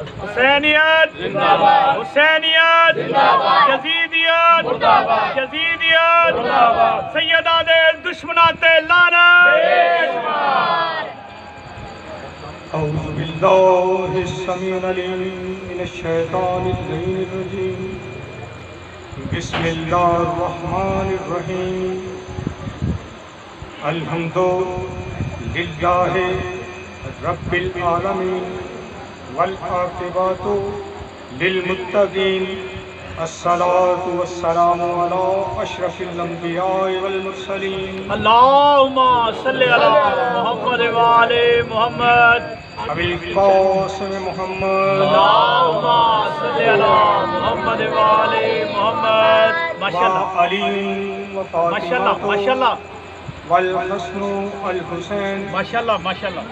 حسینیت حسینیت یزیدیت یزیدیت سیداد دشمنات لعنت. اعوذ باللہ السمیع العلیم من الشیطان اللعین الرجیم. بسم اللہ الرحمن الرحیم. الحمد للہ رب العالمین والعاقبۃ للمتقین. الصلاۃ والسلام علی اشرف الانبیاء والمرسلین. اللہم صلی علی محمد وآل محمد. ابی القاسم محمد. اللہم صلی علی محمد وآل محمد. ماشاءاللہ علی ماشاءاللہ ماشاءاللہ والحسن الحسین ماشاءاللہ ماشاءاللہ.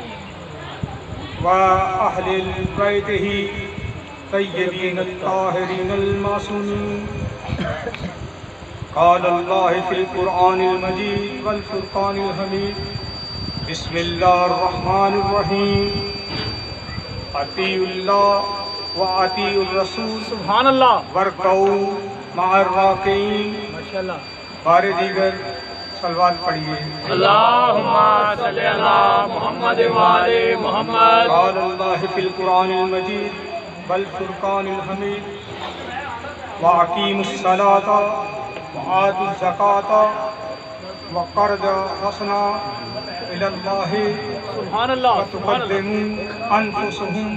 وأهل بيته طيبين الطاهرين المعصومين. قال الله في القرآن المجيد والفرقان الحميد. بسم الله الرحمن الرحيم. أطيعوا الله وأطيعوا الرسول سبحان اللہ واركعوا مع الراكعين. ماشاءاللہ. بار دیگر صلوات پڑھیے. اللہم صلی علی محمد وآل محمد. قال الله في القرآن المجيد والفرقان الحميد. وأقيموا الصلاة وآتوا الزكاة وقرضوا حسنا إلى الله سبحان اللہ سبحان اللہ. وتقدموا أنفسهم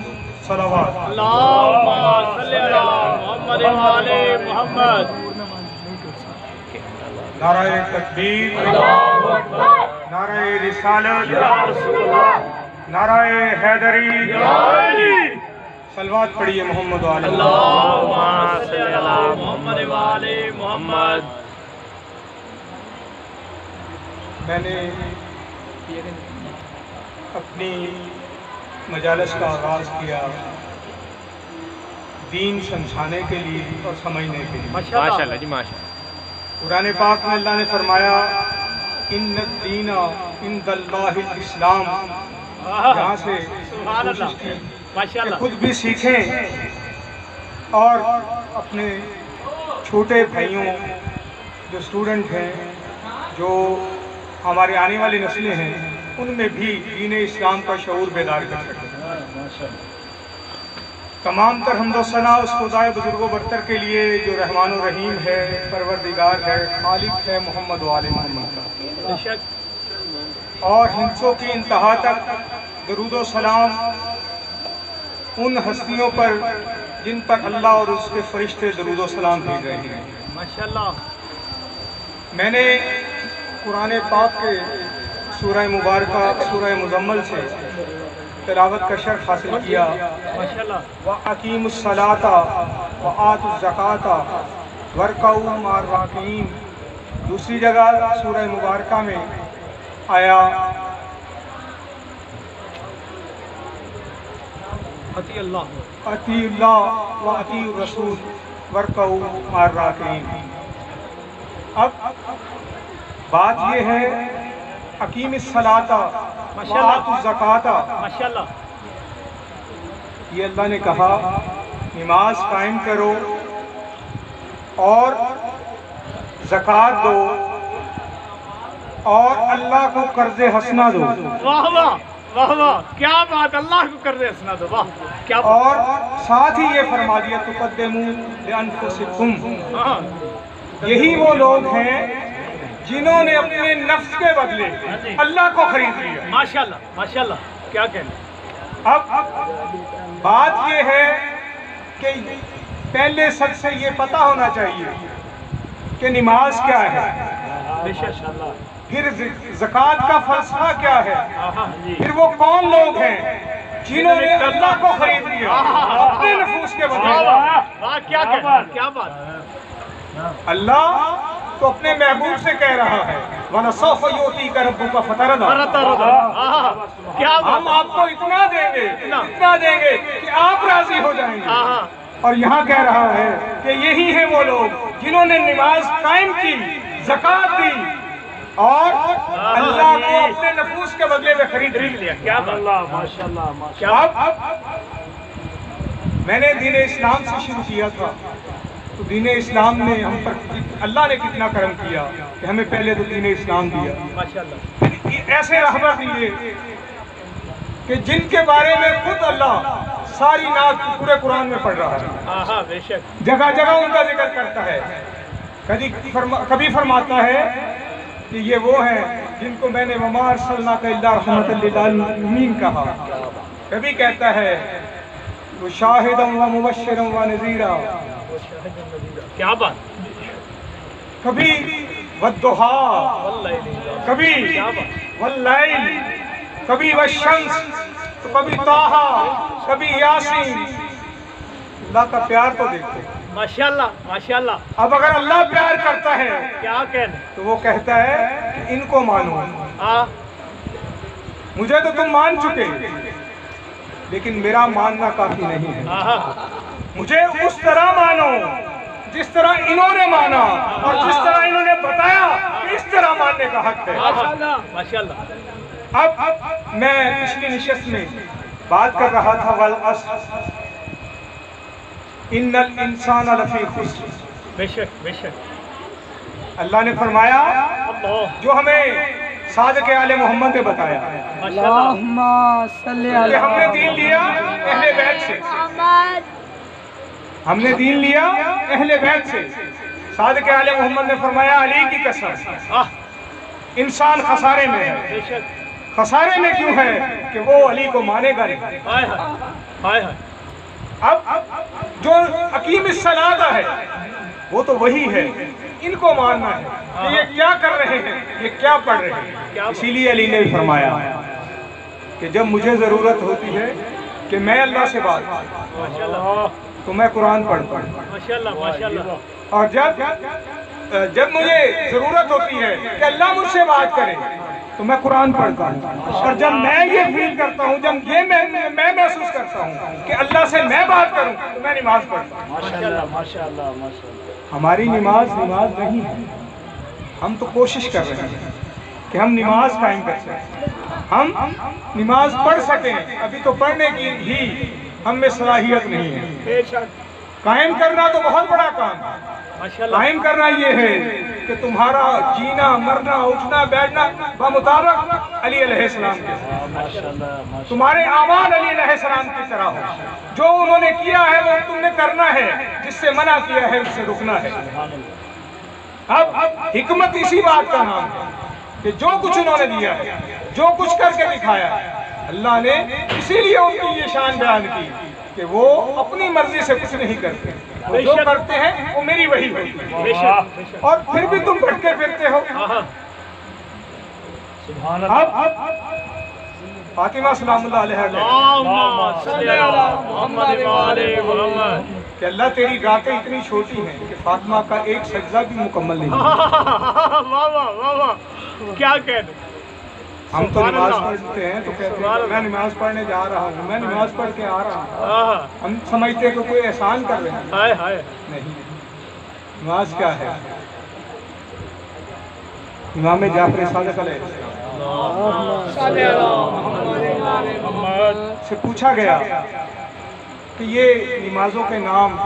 صلوات. اللہم صلی علی محمد وآل محمد. نعرہ تکبیر، نعرہ رسالت، نعرہ حیدری. صلوات پڑھیے محمد علیہ. اللہم صلی علی محمد وآل محمد. میں نے اپنی مجالس کا آغاز کیا دین سمجھانے کے لیے اور سمجھنے کے لیے. ماشاءاللہ جی ماشاءاللہ. قرآن پاک میں اللہ نے فرمایا ان الدین عند اللہ الاسلام. یہاں سے سبحان اللہ کوشش کی کہ ماشاءاللہ. خود بھی سیکھیں اور اپنے چھوٹے بھائیوں جو اسٹوڈنٹ ہیں، جو ہمارے آنے والی نسلیں ہیں، ان میں بھی دین اسلام کا شعور بیدار کر سکیں. تمام تر حمد و ثنا اس خدائے بزرگ و برتر کے لیے جو رحمان و رحیم ہے، پروردگار ہے، خالق ہے محمد و آل محمد کا. بے شک. اور ہندسوں کی انتہا تک درود و سلام ان ہستیوں پر جن پر اللہ اور اس کے فرشتے درود و سلام بھیج رہے ہیں. ماشاءاللہ. میں نے قرآن پاک کے سورہ مبارکہ سورہ مزمل سے تلاوت کا شرح حاصل کیا. ماشاءاللہ. وَأَقِيمُوا الصَّلَاةَ وَآتُوا الزَّكَاةَ وَارْكَعُوا مَعَ الرَّاكِعِينَ. دوسری جگہ سورہ مبارکہ میں آیا اطیع اللہ اطیعوا اللہ وَأَطِیعُوا الرَّسُولَ وَارْكَعُوا مَعَ الرَّاكِعِينَ. اب بات یہ ہے اقیم الصلاۃ وآتوا الزکاۃ. ماشاءاللہ. یہ اللہ نے کہا نماز قائم کرو اور زکوٰۃ دو اور اللہ کو قرض حسنہ دو. واہ واہ واہ واہ کیا بات. اللہ کو قرض حسنہ دو. واہ کیا بات. اور ساتھ ہی یہ فرما دیا تقدموا لانفسکم. ہاں یہی وہ لوگ ہیں جنہوں نے اپنے نفس کے بدلے اللہ کو خرید لیا. ماشاءاللہ ماشاءاللہ. کیا کہنا. اب بات یہ ہے کہ پہلے سب سے یہ پتہ ہونا چاہیے کہ نماز کیا ہے، بے شک. پھر زکوٰۃ کا فلسفہ کیا ہے، جی. پھر وہ کون لوگ ہیں جنہوں نے اللہ کو خرید لیا اپنے نفوس کے بدلے. واہ کیا کہنا. کیا بات. اللہ تو اپنے محبوب سے کہہ رہا ہے وَلَسَوْفَ يُعْطِيكَ رَبُّكَ فَتَرْضَىٰ. کیا ہم بات. آپ کو اتنا دیں گے اتنا دیں گے کہ آپ راضی ہو جائیں گے. اور یہاں کہہ رہا ہے کہ یہی ہیں وہ لوگ جنہوں نے نماز قائم کی، زکوٰۃ دی اور اللہ کو اپنے نفوس کے بدلے میں خرید لیا. کیا بات. اللہ ماشاءاللہ اب میں نے دین اسلام سے شروع کیا تھا، تو دین اسلام نے ہم پر اللہ نے کتنا کرم کیا کہ ہمیں پہلے تو دین اسلام دیا، ماشاءاللہ ایسے رہبر دیے کہ جن کے بارے میں خود اللہ ساری نعت پورے قرآن میں پڑھ رہا ہے، ہاں بے شک جگہ جگہ ان کا ذکر کرتا ہے، کبھی فرماتا ہے کہ یہ وہ ہیں جن کو میں نے وما ارسلناک الا رحمۃ للعالمین کہا، کبھی کہتا ہے وہ شاہدا و مبشرا و نذیرا، کیا بات، کبھی والضحیٰ، واللیل، کبھی کیا بات، واللیل، کبھی والشمس، تو کبھی طٰہٰ، کبھی یاسین۔ اللہ کا پیار تو دیکھو، ماشاءاللہ ماشاءاللہ، اب اگر اللہ پیار کرتا ہے کیا کہنے، تو وہ کہتا ہے کہ ان کو مانو، ہاں مجھے تو تم مان چکے لیکن میرا ماننا کافی نہیں ہے، ہاں مجھے اس طرح مانو جس طرح انہوں نے مانا اور جس طرح انہوں نے بتایا کہ اس طرح ماننے کا حق ہے۔ ماشاءاللہ ماشاءاللہ، اب میں پچھلی نشست میں بات کر رہا تھا والعصر ان الانسان لفی خسر، بے شک بے شک، اللہ نے فرمایا اللہ، جو ہمیں صادق آل محمد نے بتایا ماشاءاللہ، اللہم صلی کہ علی ہم نے دین لیا اہل بیت سے، ہم نے دین لیا اہل بیت سے۔ صادق آل محمد نے فرمایا علی کی قسم انسان خسارے میں ہے، بے شک، خسارے میں کیوں ہے کہ وہ علی کو مانے گا نہیں۔ ہائے ہائے ہائے ہائے، اب جو اقیم الصلاۃ ہے وہ تو وہی ہے، ان کو ماننا ہے کہ یہ کیا کر رہے ہیں، یہ کیا پڑھ رہے ہیں۔ اسی لیے علی نے فرمایا کہ جب مجھے ضرورت ہوتی ہے کہ میں اللہ سے بات کروں ماشاءاللہ تو میں قرآن پڑھتا ہوں، ماشاءاللہ ماشاءاللہ، اور جب مجھے ضرورت ہوتی ہے کہ اللہ مجھ سے بات کرے تو میں قرآن پڑھتا ہوں، اور جب میں یہ فیل کرتا ہوں، جب یہ میں محسوس کرتا ہوں کہ اللہ سے میں بات کروں تو میں نماز پڑھتا ہوں۔ ماشاءاللہ ماشاءاللہ ماشاءاللہ، ہماری نماز نہیں ہے، ہم تو کوشش کر رہے ہیں کہ ہم نماز قائم کر سکیں، ہم نماز پڑھ سکیں، ابھی تو پڑھنے کی بھی ہم میں صلاحیت نہیں ہے۔ بے شک، قائم کرنا تو بہت بڑا کام ہے، ماشاءاللہ، قائم کرنا یہ ہے کہ تمہارا جینا مرنا اٹھنا بیٹھنا بمطابق علی علیہ السلام کے ساتھ، تمہارے اعمال علی علیہ السلام کی طرح ہو، جو انہوں نے کیا ہے وہ تم نے کرنا ہے، جس سے منع کیا ہے اس سے رکنا ہے۔ اب حکمت اسی بات کا نام ہے کہ جو کچھ انہوں نے دیا ہے، جو کچھ کر کے دکھایا ہے، اللہ نے اسی لیے ان کی یہ شان بیان کی کہ وہ اپنی مرضی سے کچھ نہیں کرتے، وہ جو کرتے ہیں وہ میری وحی ہوتی ہے، بے شک بے شک، اور پھر بھی تم بھٹکے پھرتے ہو۔ ہاں سبحان اللہ، اب فاطمہ سلام اللہ علیہ اللہم صلی علی محمد و آل محمد، کہ اللہ تیری راتیں اتنی چھوٹی ہیں کہ فاطمہ کا ایک سجدہ بھی مکمل نہیں ہے۔ واہ واہ واہ واہ، کیا کہنے، ہم تو نماز پڑھتے ہیں تو کہتے ہیں میں نماز پڑھنے جا رہا ہوں، میں نماز پڑھ کے آ رہا ہوں، ہاں ہم سمجھتے ہیں کہ کوئی احسان کر رہے ہیں، ہائے ہائے، نہیں، نماز کیا ہے؟ امام جعفر صادق علیہ السلام صلی علی محمد، سے پوچھا گیا کہ یہ نمازوں کے نام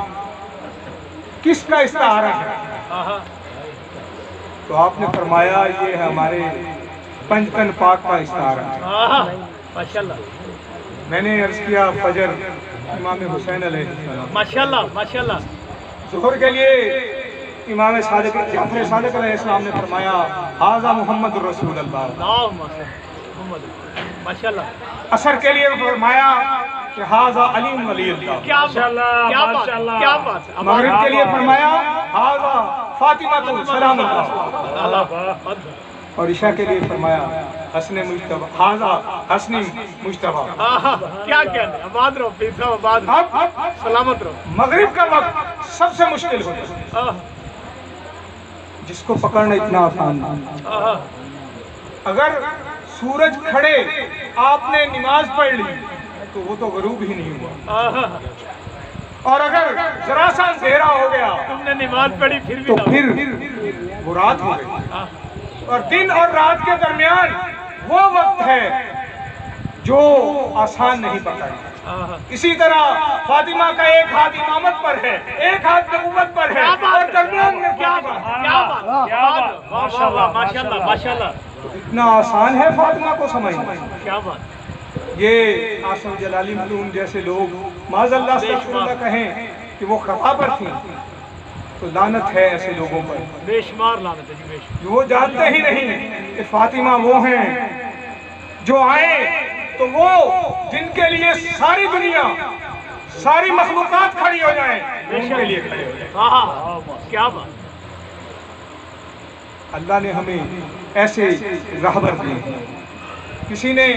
کس کا استعارہ ہے، ہاں تو آپ نے فرمایا یہ ہمارے پنجتن پاک کا استعارہ ہے۔ ہاں، ماشاءاللہ میں نے عرض کیا فجر امام حسین علیہ السلام، ماشاءاللہ ماشاءاللہ، ظہر کے لیے امام صادق جعفر صادق علیہ السلام نے فرمایا ھذا محمد رسول اللہ، اللہم صلی محمد، ماشاءاللہ، عصر کے لیے فرمایا کہ ھذا علی ولی اللہ، کیا بات، کیا بات، کیا بات، مغرب کے لیے فرمایا ھذا فاطمہ سلام اللہ، اللہ، اور عشاء کے لیے فرمایا حسن مجتبی، ھذا حسن مجتبی۔ کیا کہنے، آباد رہو پیر صاحب، آباد رہو، اب سلامت رہو، مغرب کا وقت سب سے مشکل ہوتا ہے، جس کو پکڑنا اتنا آسان نہیں۔ اگر سورج کھڑے آپ نے نماز پڑھ لی تو وہ تو غروب ہی نہیں ہوا، اور اگر ذرا سا اندھیرا ہو گیا تم نے نماز پڑھی پھر بھی تو نہ، پھر وہ رات ہو گئی، اور دن اور رات کے درمیان وہ وقت ہے جو آسان نہیں پکڑنا۔ اسی طرح فاطمہ کا ایک ہاتھ امامت پر ہے، ایک ہاتھ نبوت پر ہے، اور درمیان میں کیا بات، ماشاءاللہ ماشاءاللہ، اتنا آسان ہے فاطمہ کو سمجھنا۔ کیا بات، یہ آصف جلالی ملوم جیسے لوگ معاذ اللہ استغفر اللہ کہیں کہ وہ خطا پر تھیں، تو لعنت ہے ایسے لوگوں پر، بے شمار لعنت ہے جی، بے شمار۔ وہ جانتے ہی نہیں کہ فاطمہ وہ ہیں جو آئے تو وہ جن کے لیے ساری دنیا، ساری مخلوقات کھڑی ہو جائیں، ان کے لیے کھڑی ہو جائیں۔ ہاں کیا بات، اللہ نے ہمیں ایسے رہبر دیے ہیں۔ کسی نے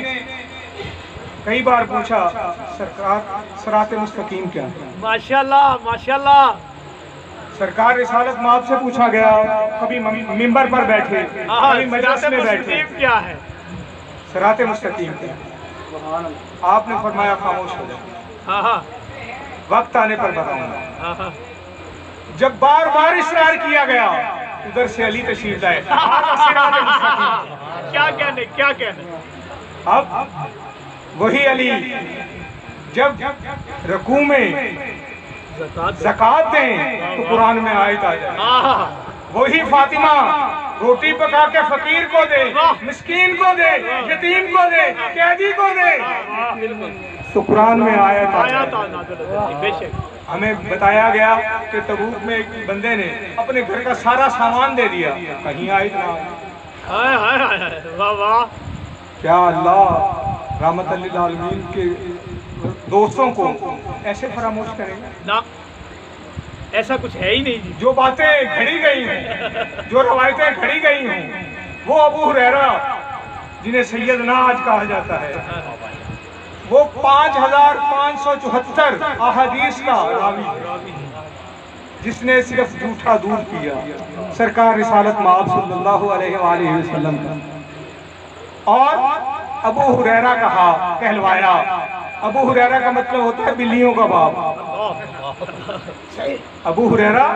کئی بار پوچھا سرکار صراط مستقیم کیا ہے؟ ماشاءاللہ ماشاءاللہ، سرکار رسالت مآب سے پوچھا گیا، کبھی ممبر پر بیٹھے، کبھی مجلس میں بیٹھے، کیا ہے صراط مستقیم کیا ہے؟ آپ نے فرمایا خاموش ہو جائے، وقت آنے پر بتاؤں گا۔ جب بار بار اصرار کیا گیا، ادھر سے علی تشریف لائے، کیا کہنے، کیا کہنے، اب وہی علی جب رکوع میں زکوٰۃ دیں تو قرآن میں آیت آ جائے، وہی فاطمہ روٹی پکا کے فقیر کو دے، مسکین کو دے، یتیم کو دے، قیدی کو دے، تو قرآن میں آیت آ جائے۔ بے شک، ہمیں بتایا گیا کہ تبوک میں ایک بندے نے اپنے گھر کا سارا سامان دے دیا، کہیں آیت نہ آئے۔ واہ واہ، کیا اللہ رحمت للعالمین کے دوستوں کو ایسے فراموش کرے گا؟ نہ، ایسا کچھ ہے ہی نہیں جی۔ جو باتیں گھڑی گئی ہیں، جو روایتیں گھڑی گئی ہیں، وہ ابو ہریرہ جنہیں سیدنا آج کہا جاتا ہے، وہ 5574 احادیث کا راوی ہے، جس نے صرف جھوٹا دور کیا سرکار رسالت مآب صلی اللہ علیہ وآلہ وسلم کا، اور ابو ہریرہ کہا، کہلوایا۔ ابو ہریرہ کا مطلب ہوتا ہے بلیوں کا باپ۔ ابو ہریرہ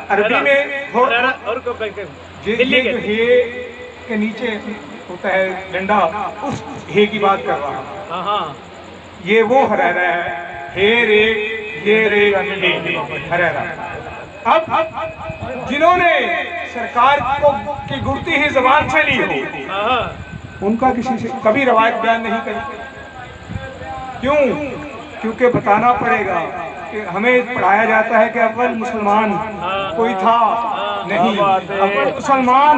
عربی میں یہ جو ہے کے نیچے ہوتا ہے ڈنڈا، اس ہے کی بات کر رہا ہوں۔ یہ وہ ہریرہ ہے، ہے رے یہ رے ہریرہ۔ اب جنہوں نے سرکار کی گڑتی ہی زبان سے لی ہو، ان کا کسی سے کبھی روایت بیان نہیں کرتے۔ کیوں؟ کیونکہ بتانا پڑے گا کہ ہمیں پڑھایا جاتا ہے کہ اول مسلمان کوئی تھا نہیں، اول مسلمان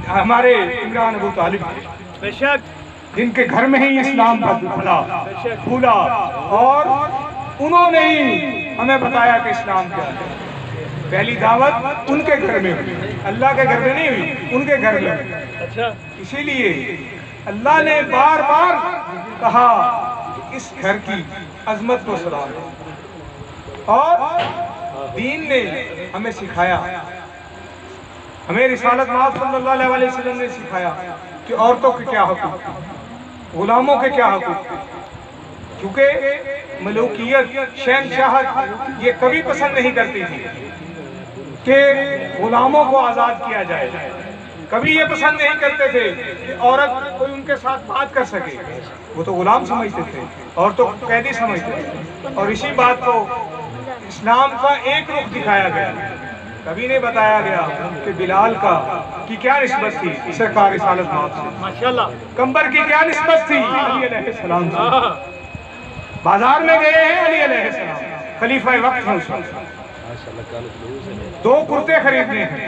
ہمارے عمران ابو طالب، بے شک، جن کے گھر میں ہی اسلام پھولا، اور انہوں نے ہی ہمیں بتایا کہ اسلام کیا ہے۔ پہلی دعوت ان کے گھر میں ہوئی، اللہ کے گھر میں نہیں ہوئی، ان کے گھر میں ہوئی۔ اسی لیے اللہ نے بار بار کہا کہ اس گھر کی عظمت کو سلام دو، اور دین نے ہمیں سکھایا، ہمیں رسالت مآب صلی اللہ علیہ وسلم نے سکھایا کہ عورتوں کے کیا حقوق، غلاموں کے کیا حقوق، کیونکہ ملوکیت، شہنشاہت یہ کبھی پسند نہیں کرتی تھی کہ غلاموں کو آزاد کیا جائے، کبھی یہ پسند نہیں کرتے تھے کہ عورت کوئی ان کے ساتھ بات کر سکے، وہ تو غلام سمجھتے تھے، عورتوں کو قیدی سمجھتے تھے۔ اور اسی بات کو اسلام کا ایک رخ دکھایا گیا، کبھی نہیں بتایا گیا کہ بلال کی کیا نسبت تھی سرکار رسالت مآب سے، ماشاءاللہ، کمبر کی کیا نسبت تھی علی علیہ السلام سے، بازار میں گئے ہیں علی علیہ السلام، خلیفہ وقت ہیں اس وقت، 2 کرتے خریدنے ہیں،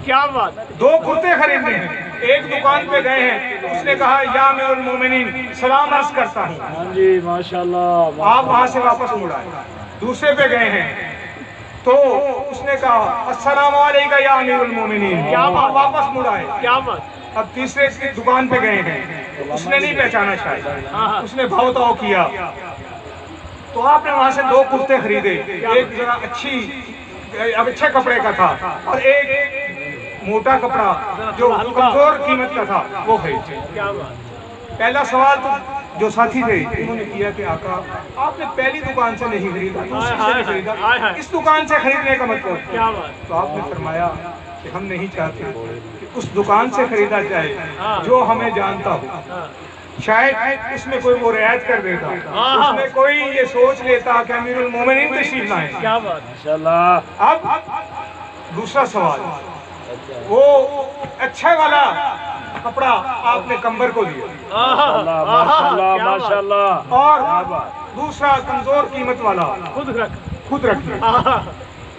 کیا بات، 2 کرتے خریدنے ہیں، ایک دکان پہ گئے ہیں، اس نے کہا یا امیر المومنین سلام عرض کرتا ہوں، جی ماشاءاللہ، آپ وہاں سے واپس مڑ آئے۔ دوسرے پہ گئے ہیں تو اس نے کہا السلام علیکم یا امیر المومنین، آپ واپس مڑ آئے۔ کیا بات، اب تیسرے کی دکان پہ گئے ہیں، اس نے نہیں پہچانا شاید، اس نے بھاؤ تاؤ کیا، تو آپ نے وہاں سے 2 کرتے خریدے، ایک ذرا اچھے کپڑے کا تھا، اور ایک موٹا کپڑا جو کمزور قیمت کا تھا وہ خریدے۔ کیا بات، پہلا سوال تو جو ساتھی تھے انہوں نے کیا کہ آقا آپ نے پہلی دکان سے نہیں خریدا، دوسری سے نہیں خریدا، اس دکان سے خریدنے کا مطلب کیا بات، تو آپ نے فرمایا کہ ہم نہیں چاہتے کہ اس دکان سے خریدا جائے جو ہمیں جانتا ہو، شاید اس میں کوئی وہ رعایت کر دیتا، اس میں کوئی یہ سوچ لیتا کہ امیر المومنین تشریف لائیں۔ کیا بات ماشاءاللہ۔ اب دوسرا سوال، وہ اچھا والا کپڑا آپ نے کمبر کو دیا ماشاءاللہ ماشاءاللہ ماشاءاللہ۔ اور دوسرا کمزور قیمت والا خود رکھ لیا۔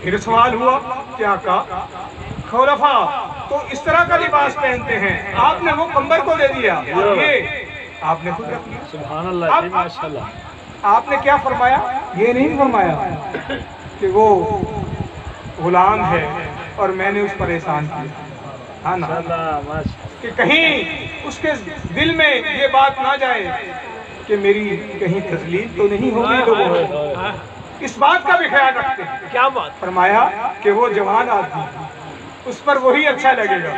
پھر سوال ہوا کہ آقا خلفاء تو اس طرح کا لباس پہنتے ہیں، آپ نے وہ کمبر کو دے دیا اور یہ آپ نے خود رکھ لیا۔ سبحان اللہ جی ماشاءاللہ۔ آپ نے کیا فرمایا؟ یہ نہیں فرمایا کہ وہ غلام ہے اور میں نے اس پر احسان کیا، ہاں نا، ماشاءاللہ ماشاءاللہ۔ کہ کہیں اس کے دل میں یہ بات نہ جائے کہ میری کہیں تذلیل تو نہیں ہوگی لوگوں کو، اس بات کا بھی خیال رکھتے ہیں۔ کیا بات فرمایا کہ وہ جوان آدمی اس پر وہی اچھا لگے گا،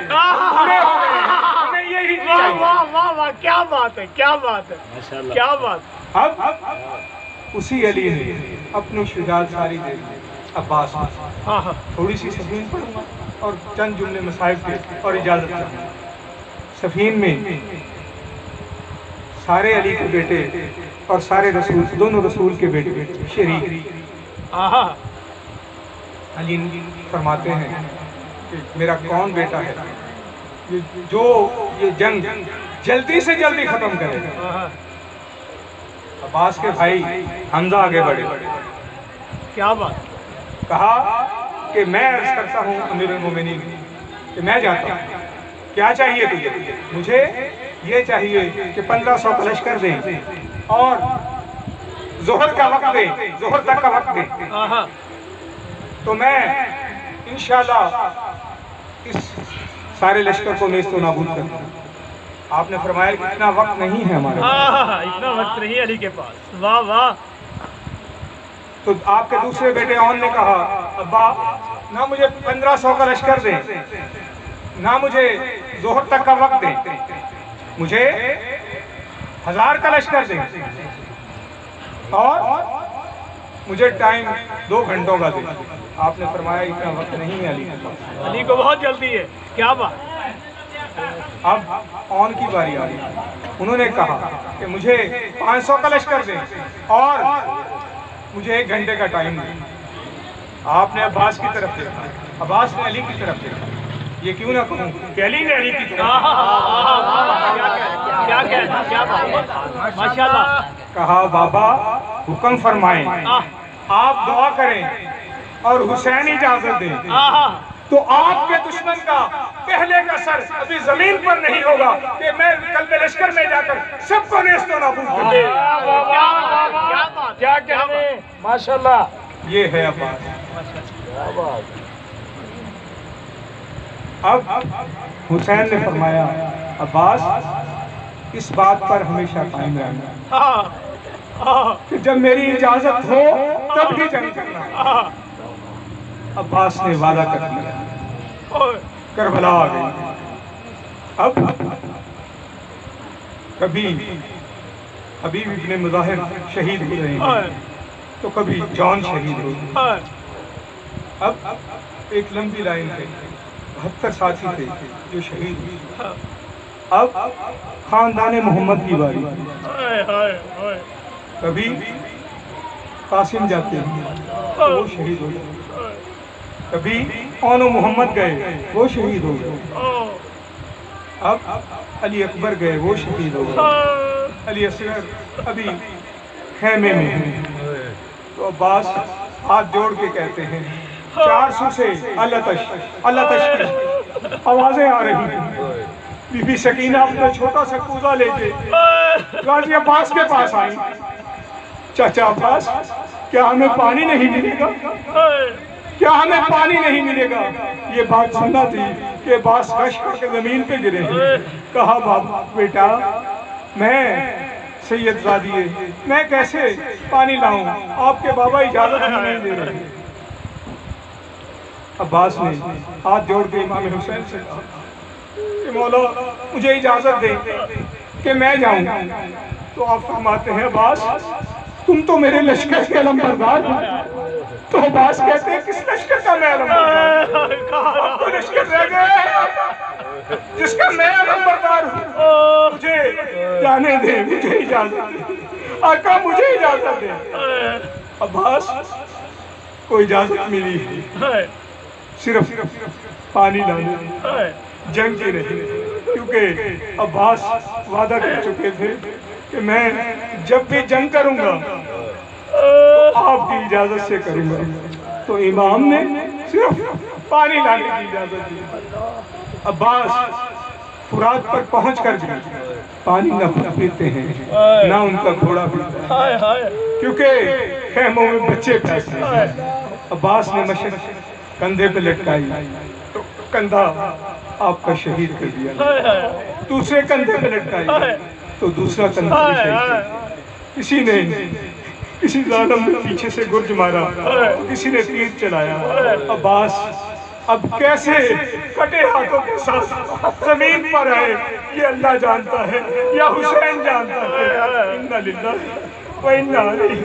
بوڑھے ہو گئے ہیں، انہیں یہی واہ چاہیے۔ واہ واہ واہ، کیا بات ہے، کیا بات ہے، ماشاءاللہ۔ کیا بات۔ اب اسی علی نے اپنی شجاعت ساری دے دی عباس کو۔ ہاں ہاں تھوڑی سی صفین پڑھوں گا اور چند جملے مصائب کے اور اجازت چاہوں۔ صفین میں سارے علی کے بیٹے اور سارے رسول، دونوں رسول کے بیٹے شریک۔ ہاں علی فرماتے ہیں کہ میرا کون بیٹا ہے جو یہ جنگ جلدی سے جلدی ختم کرے گا؟ ہاں، عباس کے بھائی حمزہ آگے بڑھے، کیا بات۔ کہا کہ میں عرض کرتا ہوں امیر المومنین کہ میں جاتا ہوں، کیا چاہیے تجھے؟ مجھے یہ چاہیے کہ 1500 کا لشکر دیں اور ظہر کا وقت دیں، ظہر تک کا وقت دیں، ہاں تو میں انشاءاللہ اس سارے لشکر کو نیست و نابود کر دوں۔ آپ نے فرمایا کہ اتنا وقت نہیں ہے ہمارے پاس۔ ہاں، اتنا وقت نہیں علی کے پاس۔ واہ واہ۔ تو آپ کے دوسرے بیٹے اون نے کہا ابا نہ مجھے 1500 کا لشکر دیں، نہ مجھے ظہر تک کا وقت دیں، مجھے 1000 کا لشکر دیں اور مجھے ٹائم 2 گھنٹوں کا دیں۔ آپ نے فرمایا اتنا وقت نہیں ہے علی کے پاس۔ علی کو بہت جلدی ہے، کیا بات۔ اب اون کی باری آ گئی، انہوں نے کہا کہ مجھے 500 کا لشکر دیں اور مجھے 1 گھنٹے کا ٹائم دیں۔ آپ نے عباس کی طرف دیکھا، عباس نے علی کی طرف دیکھا، یہ کیوں نہ کہوں کہ علی نے علی کی طرف کیا کہنا، کیا بات، ماشاءاللہ۔ کہا بابا حکم فرمائیں، آپ دعا کریں اور حسین اجازت دیں تو آپ کے دشمن کا پہلے کا سر ابھی زمین پر نہیں ہوگا کہ میں قلب لشکر میں جا کر سب کو نیست و نابود کر دوں۔ کیا بات، کیا کہنے، ماشاءاللہ۔ یہ ہے عباس۔ کیا بات۔ اب حسین نے فرمایا عباس اس بات پر ہمیشہ قائم رہنا کہ جب میری اجازت ہو تب ہی جنگ کرنا۔ عباس نے وعدہ کر دیا، کربلا آ گئی۔ اب کبھی حبیب ابن مظاہر شہید ہو رہے ہیں تو کبھی جان شہید ہو رہے ہیں۔ اب ایک لمبی لائن ہے، 72 ساتھی تھے جو شہید ہوئے۔ اب خاندان محمد کی باری، کبھی قاسم جاتے ہیں تو وہ شہید ہو گئے، کبھی اون و محمد گئے وہ شہید ہو گئے، اب علی اکبر گئے وہ شہید ہو گئے، علی اصغر ابھی خیمے میں ہیں۔ تو عباس ہاتھ جوڑ کے کہتے ہیں 400 سے اللہ تش کی آوازیں آ رہی ہیں۔ بی بی سکینہ اپنا چھوٹا سا کوزہ لے کے غازی عباس کے پاس آئی، چاچا عباس کیا ہمیں پانی نہیں ملے گا؟ کیا ہمیں پانی نہیں ملے گا؟ یہ بات سننا تھی کہ عباس غش کر کے زمین پہ گرے ہیں۔ کہا بابا بیٹا میں سید زادی ہے، میں کیسے پانی لاؤں؟ آپ کے بابا اجازت ہی نہیں دے رہے۔ عباس نے ہاتھ جوڑ کے امام حسین سے کہا کہ مولا مجھے اجازت دے کہ میں جاؤں۔ تو آپ فرماتے ہیں عباس تم تو میرے لشکر کے علم بردار ہو۔ تو عباس کہتے ہیں کس لشکر کا میں علم بردار؟ اب تو لشکر رہ گئے، جس کا میں نمبردار ہوں، مجھے جانے دیں، مجھے اجازت دیں آقا، مجھے اجازت دیں۔ عباس کو اجازت ملی ہے صرف پانی لانے، جنگ کی نہیں، کیونکہ عباس وعدہ کر چکے تھے کہ میں جب بھی جنگ کروں گا تو آپ کی اجازت سے کروں گا، تو امام نے صرف پانی لانے کی اجازت دی۔ عباس فرات پر پہنچ کر بھی پانی نہ پیتے ہیں، نہ ان کا گھوڑا پیتا ہے، کیونکہ خیموں میں بچے پیسے ہیں۔ عباس نے مشق کندھے پہ لٹکائی تو کندھا آپ کا شہید کر دیا، دوسرے کندھے پہ لٹکائی تو دوسرا کندھا بھی شہید کر دیا۔ کسی ظالم نے پیچھے سے گرج مارا، کسی نے تیر چلایا۔ عباس اب کیسے کٹے ہاتھوں کے ساتھ زمین پر آئے یہ اللہ جانتا ہے یا حسین جانتا ہے۔ اِنَّا لِلَّهِ وَإِنَّا إِلَيْهِ